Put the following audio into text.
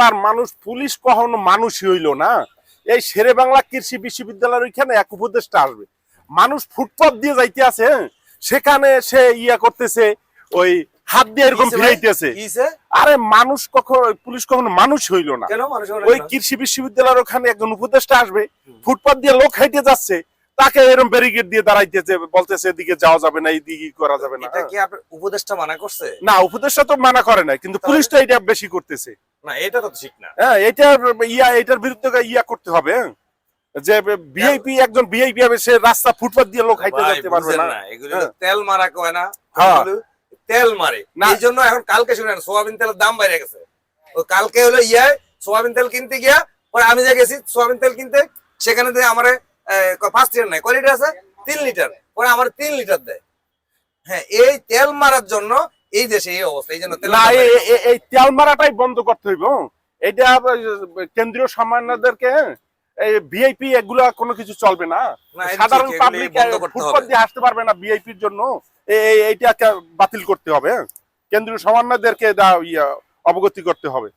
ব্যাপার, মানুষ পুলিশ কখনো মানুষই হইল না। এই শেরে বাংলা কৃষি বিশ্ববিদ্যালয়ের ওইখানে এক উপদেষ্টা আসবে, মানুষ ফুটপাত দিয়ে যাইতে আছে, সেখানে সে ইয়া করতেছে, ওই হাত দিয়ে এরকম ফিরাইতেছে। আরে মানুষ কখনো, পুলিশ কখনো মানুষ হইল না। ওই কৃষি বিশ্ববিদ্যালয়ের ওখানে একজন উপদেষ্টা আসবে, ফুটপাত দিয়ে লোক হাইটে যাচ্ছে, তাকে এরকম ব্যারিকেড দিয়ে দাঁড়াইতেছে, বলতেছে এদিকে যাওয়া যাবে না, এইদিকে করা যাবে না। এটা কি আপনার উপদেষ্টা মানা করছে? না, উপদেষ্টা তো মানা করে না, কিন্তু পুলিশ তো এটা বেশি করতেছে। না, এটা তো ঠিক না। হ্যাঁ, এটার বিরুদ্ধে ইয়া করতে হবে, যে ভিআইপি, একজন ভিআইপি হবে, সে রাস্তা ফুটপাত দিয়ে লোক হাইটে যেতে পারবে না। এগুলো তেল মারা কয় না, তেল মারে। এই জন্য এখন কালকে শুনেন সোয়াবিন তেলের দাম বেড়ে গেছে। ওই কালকে হলো সোয়াবিন তেল কিনতে গিয়া, পরে আমি যে গেছি সোয়াবিন তেল কিনতে, সেখানে আমার 5 লিটার নাই, কয় লিটার আছে? 3 লিটার। পরে আমার 3 লিটার দেয়। হ্যাঁ, এই তেল মারার জন্য এই দেশে এই অবস্থা। এই জন্য এই তেল মারাটাই বন্ধ করতে হইব। এটা কেন্দ্রীয় সামান্যদেরকে, এই ভিআইপি এগুলা কোনো কিছু চলবে না। সাধারণ পাবলিক ফুটপাত দিয়ে আসতে পারবে না ভিআইপির জন্য। এইটা বাতিল করতে হবে, কেন্দ্রীয় সামান্যদেরকে অবগতি করতে হবে।